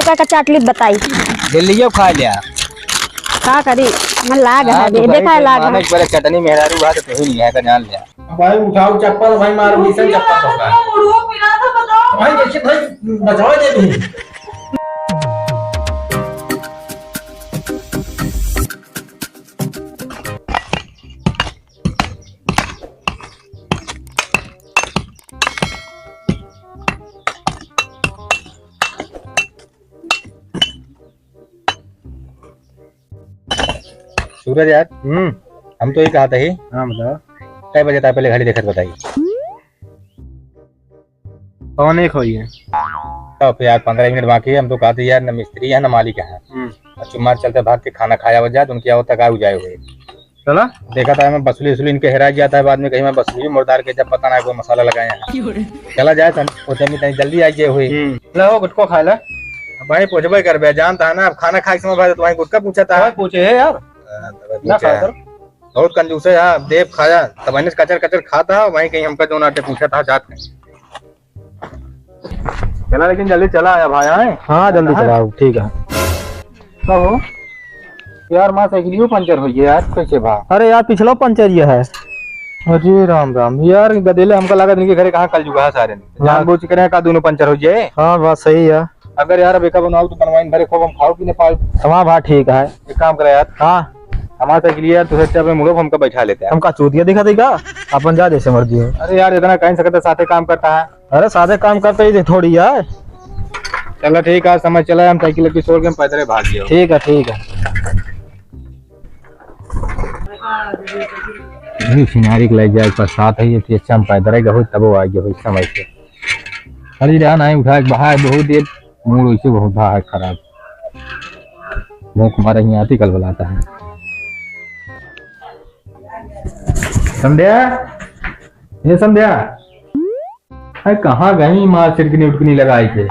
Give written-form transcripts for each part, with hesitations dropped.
रुपए का चाटली बताई दिल्ली खा लिया का करी मन लाग है देखा लाग है पर चटनी मेहरारू बात तो ही नहीं है का जान लिया भाई उठाओ चप्पल भाई मारो नीचे चप्पल होगा भाई देखिए भाई बचाओ दे तुम सूरज यार हम तो ये कहा था ही हाँ बताओ कई बजे था पहले घड़ी देखत बताइए कौन एक हुई है तो फिर यार 15 मिनट बाकी है हम तो कहते यार न मिस्त्री है न मालिक है चुमार चलते भाग के खाना खाया हो जाए तो उनकी आवत तक आ जाए हुए चला देखा था मैं बसुली वसूली इनके हेरा जाता है बाद में कहीं मैं बसुली मुर्दार के जब पता ना कोई मसाला लगाए हैं चला जाए तो जल्दी आ जाए हुई लो गुटको खा ला भाई पूछबे कर बे जानता है ना अब खाना खाए समय भाई तो वहीं गुटका पूछा था पूछे है यार ना बहुत कंजूस है यार देव खाया तब कचर कचर खाता वहीं कहीं हमका जो नाटे पूछा था जात में चला लेकिन जल्दी चला आया भाई आए हाँ जल्दी चलाओ ठीक है कब हो यार माँ साइकिलियो पंचर हुई है यार कैसे भा अरे यार पिछला पंचर ये है अरे राम राम यार गदेले हमको लगा इनके घरे कहाँ कल जुगा है सारे जानबूझ के करे का दोनों पंचर हो जाए हाँ बात सही है अगर यार बेका बनाओ तो बनवाइन भरे खूब हम खाओ पीने पाओ हाँ भाई ठीक है एक काम करे यार हाँ हमारा साइकिल यार तुझे पे मुड़ो हमको बैठा लेते हैं हमका चूतिया दिखा देगा अपन जा जैसे मर्जी हो अरे यार इतना कहीं सकता साथे काम करता है अरे सादे काम करते ही थोड़ी यार चलो ठीक है समझ चला हम साइकिल की छोड़ के हम पैदल भाग गए ठीक है ठीक है सिनारी के लग जाए बरसात है ये अच्छा हम पैदल गए तब वो आ गया समय से खाली रहा नहीं उठा बाहर बहुत देर मूड वैसे बहुत बाहर खराब भूख मारा यहाँ आती कल बुलाता है संध्या ये संध्या अरे कहाँ गई माँ छिड़कनी उठकनी लगाई के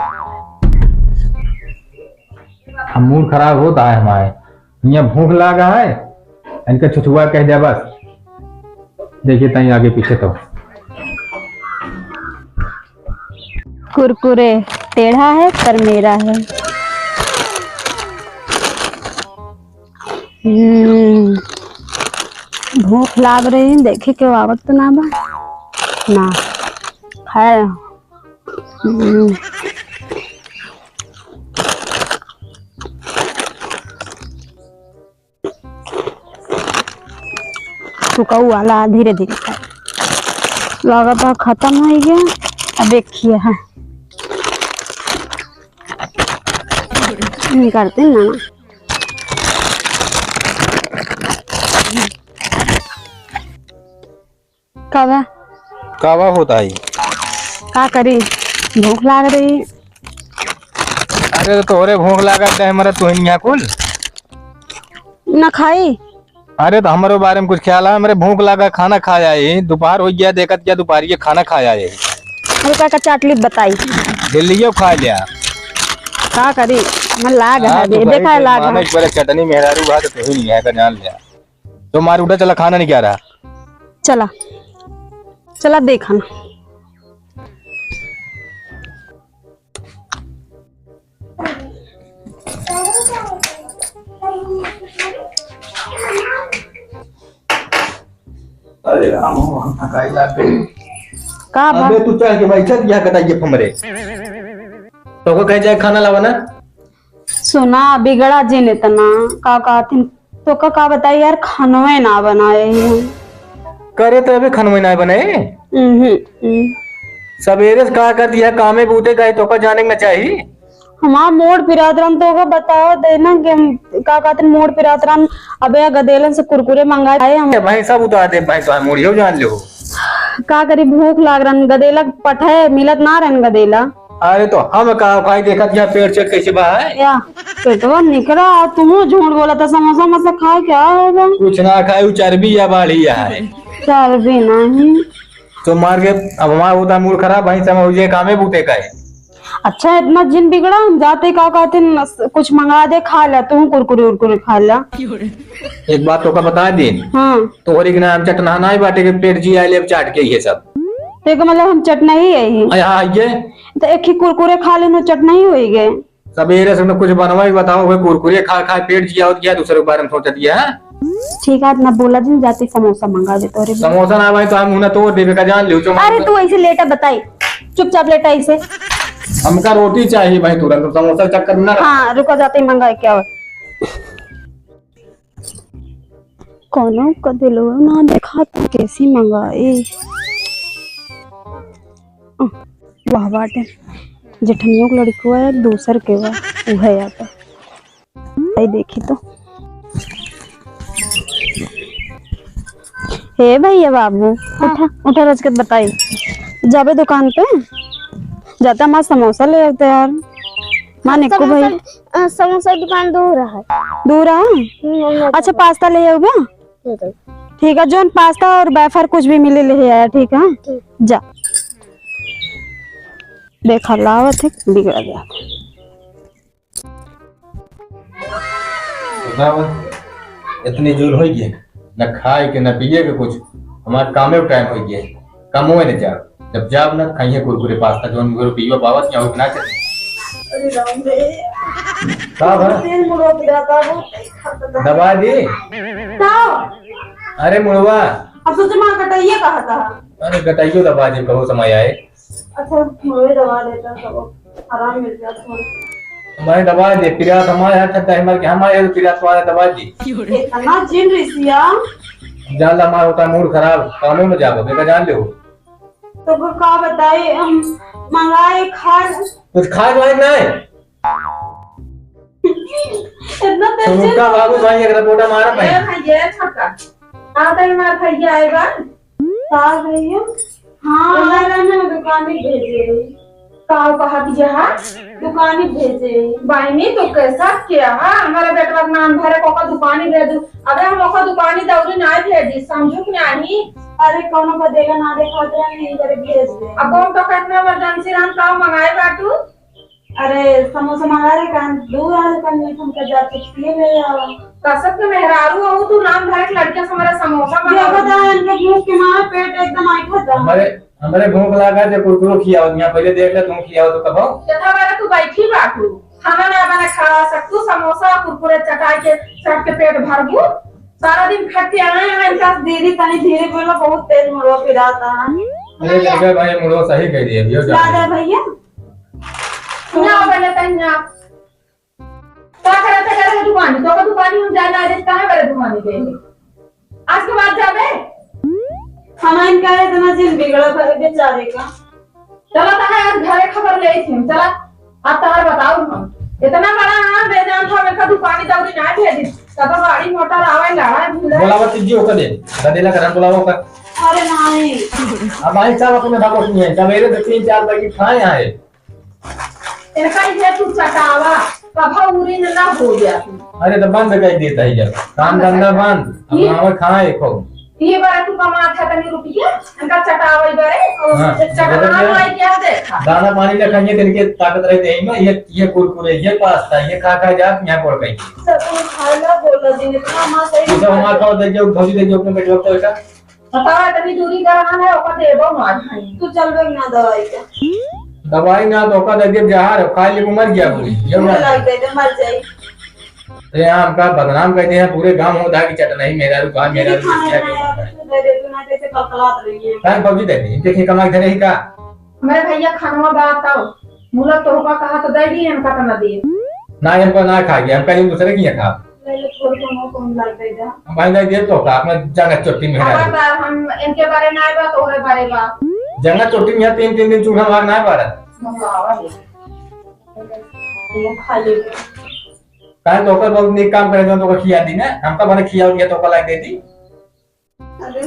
हम मूड खराब होता है हमारे यहाँ भूख लगा है इनका छुछुआ कह दिया बस देखिए तहीं आगे पीछे तो कुरकुरे टेढ़ा है पर मेरा है भूख लाग रही है देखे क्यों आवत तो ना बा ना है सुकाऊ वाला धीरे धीरे लगा खत्म हो गया अब देखिए है करते ना कावा कावा होता है का करी भूख लाग रही अरे तोरे भूख लगा है हमारा तो यहाँ कुल ना खाई अरे तो हमारे बारे में कुछ ख्याल है मेरे भूख लगा खाना खाया है दोपहर हो गया देखत क्या दोपहर ये खाना खाया है रुपए का चाटली बताई दिल्ली खा लिया का करी मन लाग है देखा लाग है पर चटनी मेहरारू बात तो ही नहीं है का जान लिया तो मार उठा चला खाना नहीं क्या रहा चला चला देखा ना अरे राम थकाई लागे का अबे तू चल के भाई चल क्या कटाइए फमरे तो को कह जाए खाना लावा ना सुना बिगड़ा जिन इतना का कहती तो का बताई यार खानवे ना बनाए करे तो अभी खानवे ना बनाए सवेरे से कहा कर दिया कामे बूते गए तो का जाने ना चाहिए हमारा मोड़ पिरातरन तो का बताओ देना कि का कहते मोड़ पिरातरन अबे गदेलन से कुरकुरे मंगाए हम भाई सब उतार दे भाई तो मोड़ियो जान लो का करी भूख लाग रन गदेला पठे मिलत ना रहन गदेला अरे तो हम कहा भाई देखा क्या पेट चेक कैसे बहा है या पेटवा निकला तुम झूठ बोला था समोसा मसा खा क्या होगा कुछ ना खाए चर्बी या बाढ़ी है चर्बी नहीं तो मार के अब हमारा होता मूड खराब भाई समय हुए कामे बूते का है अच्छा इतना जिन बिगड़ा हम जाते का कहते कुछ मंगा दे खा ला तू कुरकुरे उरकुरे खा ला एक बात तो का बता दे हाँ तो और नाम चटना ना ही बाटे के पेट जी आए चाट के ये सब तो मतलब हम चटना ही है ये तो एक ही कुरकुरे खा लेना चटना ही हो गए सवेरे से कुछ बनवा बताओ, वो कुरकुरे खा खा पेट जिया गया, दूसरे के बारे में सोच दिया है। ठीक है ना बोला दिन जाते समोसा मंगा दे तोरे। समोसा ना भाई तो हम मुंह तोड़ देवे का जान लियो। अरे तू ऐसे लेटा बताई, चुपचाप लेटा ऐसे। हमका रोटी चाहिए भाई तुरंत, समोसा चक्कर में ना। हाँ रुको जाते ही मंगाए क्या कोनो का दिलो ना देखा तो कैसी मंगाए। वाह बाटे जेठनियों की लड़की हुआ है दूसर के हुआ वो है या तो आई देखी तो। हे भैया बाबू उठा उठा रजकत बताई जाबे दुकान पे जाता हमारा समोसा ले आते यार। माने को भाई समोसा दुकान दूर है। अच्छा पास्ता ले आओ क्या? ठीक है जोन पास्ता और वेफर कुछ भी मिले ले आया। ठीक है जा देखा लावत है बिगड़ गया। इतनी जोर हो गई न खाए के न पिए के कुछ, हमारे कामे टाइम हो गया। कम हुए न जा जब जाब न खाइए कुरकुरे पास्ता जो उनको पीवा बावत क्या हो ना चले। अरे राम रे का भरा तेल मुड़ो पिराता वो दबा दी। अरे मुड़वा अब सोचे मां कटाइए कहा था। अरे गटाइयो दबा दे कहो समय आए। अच्छा मुड़वे दबा देता सब आराम मिल जाता। हमारे दबा दे पिरात हमारे हाथ तक हमारे के हमारे पिरात वाला दबा दी। इतना जिन रिसिया जान ला मार होता मूड खराब कामों में जाओ बेटा जान लो। तो को का बताए हम मंगाए खा कुछ खा जो है नहीं इतना तेज सुनका बाबू भाई एक रिपोर्ट मारा भाई। भैया छक्का आता ही मार भैया आएगा साल भैया। हाँ ना दुकान में भेजे काव कहा कि जहाँ दुकान ही भेजे बाइनी तो कैसा किया। हाँ हमारा बेटा का नाम भरे कोका दुकान ही भेज दू। अबे हम कोका दुकान ही दौड़ी ना भेजी समझू कि नहीं। अरे कौन का देगा ना देखा तो नहीं करे भेज दे। अब कौन तो कितना इमरजेंसी हम काव मंगाए बाटू। अरे समोसा मंगा रहे कान दूर आ रहे कान में हम का जाके पिए ले आओ। कसब के मेहरारू हो तू नाम भरे लड़के से हमारा समोसा मंगा बता इनके भूख के मारे पेट एकदम आई खा। हमारे भूख लगा जे कुरकुरो खियाओ यहां पहले देख ले तुम खियाओ तो कब जथा बारे तू बैठी बाटू खाना ना बना खा सकतू समोसा कुरकुरे चटाई के सब के पेट भरबू सारा दिन खाती आए हैं इनका दीदी तनी धीरे बोलो बहुत तेज मुड़ो पिराता। अरे लगे भाई मुड़ो सही कह दिए भैया दादा भैया ना बोले तन्या क्या करते करे दुकान तो का दुकान हम जाना है कहां करे दुकान गए आज के बाद जाबे खाना इनका है इतना जिन बिगड़ा भरे बेचारे का। चलो ता आज घरे खबर ले थी चला अब तार बताओ हम इतना बड़ा हां बेजान था मेरे का दुकान दौड़ी ना भेजी तब गाड़ी मोटर आवे लड़ा भूला बोलावा तीजी होकर दे गदेला करन बोलावा का। अरे नहीं अब भाई साहब अपने भागो नहीं है सवेरे से 3-4 बजे खाए आए इनका ये तू चटावा कभा उरी ना हो गया। अरे तो बंद कर देता है जब काम धंधा बंद अब हमारे खाए खो ये बार तू कमा था तनी रुपया इनका चटावा बारे चटावा वाई क्या देखा दाना पानी ले खाइए दिन के ताकत रहते हैं ना ये कुरकुरे ये पास्ता ये खा खा जा यहां पड़ गई सब तू खाला बोला दिन इतना मा सही तो हमारा खाओ दे जो भौजी दे जो अपने बेटे वक्त बेटा बतावा तनी दूरी कराना है ओका देबो ना तू चलबे ना दवाई का दवाई ना तो का दे जहर खा ले मर गया पूरी ये लग दे मर जाई। तो यहाँ हमका बदनाम कहते हैं पूरे गांव होता है कि चट नहीं मेरा रुका मेरा दे दे तू ना जैसे कलकलात रही है काय भौजी दे दी देखिए कमाई धरे ही का मेरे भैया खानवा बात आओ मुला तो होगा कहा तो दे दी इनका तो ना दिए ना हमको ना खा गया हम कहीं दूसरे की खा ले छोड़ को कौन लग दे जा भाई दे दे तो का अपना जंगा चोटी में है खबरदार हम इनके बारे में आए बात और बारे बात जंगा चोटी में 3-3 दिन चूहा मार ना पारा मंगावा दे ये खा ले काय तो कर बहुत नेक काम करे तो का खिया दी ना हमका बने खिया दिया तो का लाग देती। अरे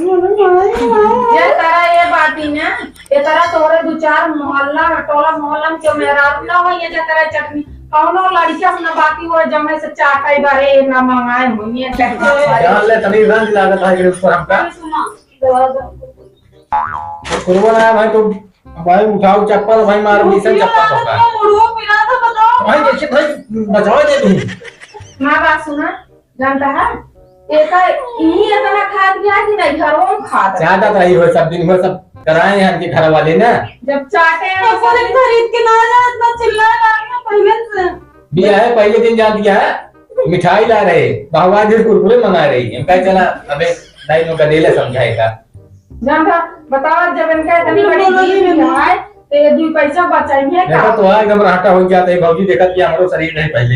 ये तारा ये बात ही ना ये तारा तोरे दो चार मोहल्ला टोला मोहल्ला में क्यों मेरा ना हो ये तारा चटनी कौनो लड़कियां ना बाकी वो जमे से चाटाई बारे ना मंगाए होनी जान ले तनी रंग लागत है इस पर हमका सुना दवा दो कुर्बान है भाई तो भाई उठाओ चप्पल भाई मार मिशन चप्पल तो का मुड़ो पिला तो बताओ भाई देखिए भाई बचाओ दे तू मैं बात सुना जानता है एक यही इतना खाद गया कि नहीं घरों में खाद ज्यादा रही हो सब दिन हो सब कराए हैं के घर वाले ना जब चाटे हैं तो दिन खरीद के ना जा इतना चिल्ला रहा है पहले से दिया है पहले दिन जान दिया है मिठाई ला रहे बहुआ जी कुरकुरे मंगा रही हम कहे चला अबे नहीं नो गदेले समझाएगा जान था बताओ जब इनका इतनी बड़ी चीज है तो ये 2 पैसा बचाएंगे देखा का तो आ एकदम राटा हो जाता है भौजी देखत कि हमारो शरीर नहीं पहले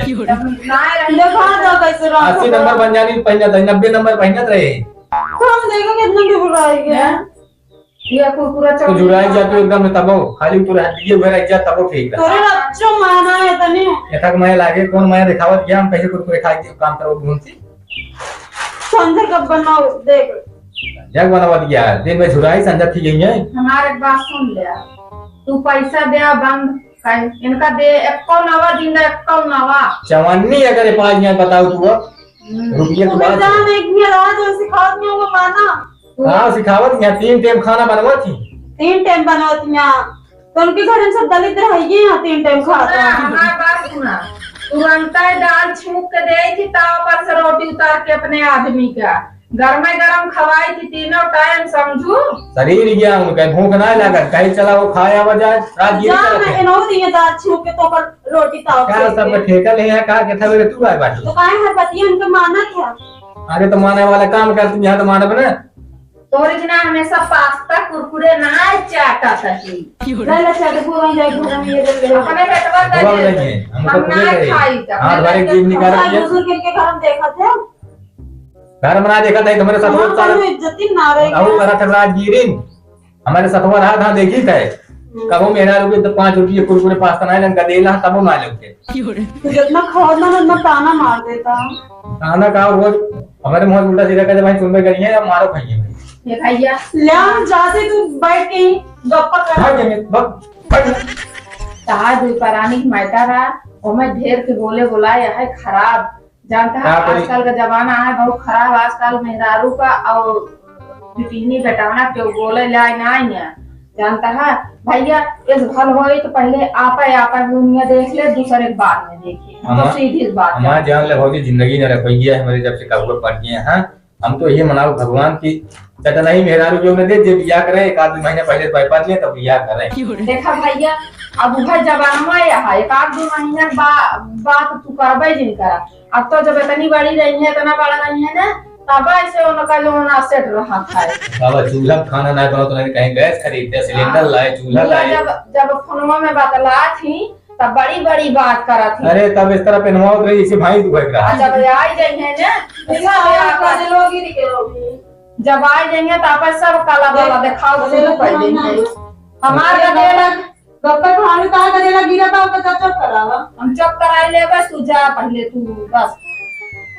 ना रहने खा दो कैसे 80 नंबर बन जानी पहनत 90 नंबर पहनत रहे हम देखो कितना की बुराएंगे ये कुरकुरा तो चौक जुड़ाई जा तो एकदम तबो खाली पूरा हड्डी हुए रह जा तबो ठीक तोरे अच्छो माना है तने एतक मैं लागे कौन मैं दिखावत गया हम कैसे कुरकुरे खाई के काम करो घूमती संजय कब बनाओ देख जग बनावत गया दिन में झुराई संजय थी गई है हमारे एक बात सुन ले तू पैसा दे बंद कर इनका दे 51 दिन 51 चवन्नी अगर ये 5 मिनट बताओ तू अब रुपये की बात जान एक भी रात और सिखा दियो वो माना हां सिखावत यहाँ 3 टाइम खाना बनवा थी 3 टाइम बनावत यहाँ तो उनके घर में सब दलित है ये यहाँ 3 टाइम खाता है हमारी बात सुना तुरंत दाल छूक के दे थी ताव पर से रोटी उतार के अपने आदमी का गरम गरम खवाई थी तीनों टाइम समझू शरीर गया उनका भूख ना लागत कहीं चला वो खाया बजाय राजगीर जान मैं इनो दिए दाल छूक के तो पर रोटी ताव क्या सब ठेका ले है का के था मेरे तू आए बाटी तो काहे हर पति उनके माना क्या अरे तो माने वाला काम कर तुम यहाँ तो मानब ना तोरे जना हमेशा पास्ता कुरकुरे ना चाटा सही ले चल पूरा जाए घर में ये दे अपने बेटवा का हुआ नहीं है हम ना खाई था हां बारे जीव निकाल के बुजुर्ग के घर में देखा थे घर बना देखा था तुम्हारे साथ बहुत सारा इज्जत ही ना रही आओ करा था राजगीरिन हमारे साथ रहा था देखी थे कबो मेरा रुपये तो 5 रुपये कुरकुरे पास्ता ना लंका देला तबो ना लेके तू जितना खाना उतना ताना मार देता खाना का रोज हमारे मुंह उल्टा सीधा कहते भाई सुनबे करिए या मारो खाइए भाई ये भैया ले हम जाते तू बैठ के गप्पा कर हां जमे बक तार दुई परानी की मायटा रहा ओमे ढेर के बोले बुलाए है खराब जानता है आजकल का जमाना है बहुत खराब आजकल मेहरारू का और बिपिनी बेटाना क्यों बोले लाए ना है जानता है भैया इस भल होई तो पहले आपा दुनिया देख ले दूसरे के बाद में देखिए तो सीधी बात हमारा जान ले होगी जिंदगी न रखोगी हमारे जब से कबूल पड़ गए हैं हम तो ये मनाओ भगवान की चटा नहीं मेहरारू जो ने दे जे बियाह करे 1-2 महीने पहले पाइपा लिए तब बियाह करे देखा भैया अब वह जमाना में है 1-2 महीने बात तू करबे जिन करा अब तो जब इतनी बड़ी रही है इतना बड़ा रही है ना तब ऐसे उनका लोना सेट रहा था बाबा चूल्हा खाना ना बनो तो नहीं कहीं गैस खरीदते सिलेंडर लाए चूल्हा लाए जब फोनवा में बतला थी तब बड़ी बात करा थी अरे तब इस तरह पहनवाओ रही इसी भाई दुख रहा जब आई जाइए ना जब आई जाएंगे तब सब काला वाला दिखाओ शुरू कर देंगे हमारा गदेला गप्पा खाने का गदेला गिरा था तो चप करावा हम चप कराई ले बस तू जा पहले तू बस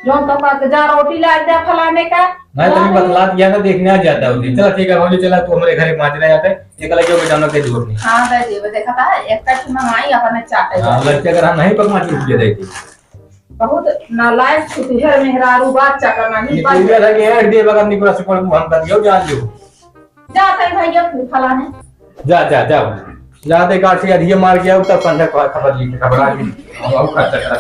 जो तो बात जा रोटी ला दे फलाने का मैं तुम्हें बतला दिया ना देखने आ जाता हूँ चला ठीक है बोली चला तू हमारे घर माजरा जाते एक लगे हो जानो के दूर नहीं हां दे दे देखा था एक कट मंगाई अपने चाटे हां लगते अगर हम नहीं पकमा चुप दे देती बहुत नालायक छुटी है मेहरारू बात चकरना नहीं ये पूरा लगे है दे बगल निकला से कोई हम कर दियो जान लो जाते भैया फलाने जा जाते काट से अधिया मार गया तब पंडा खबर ली खबर आ गई और खर्चा करा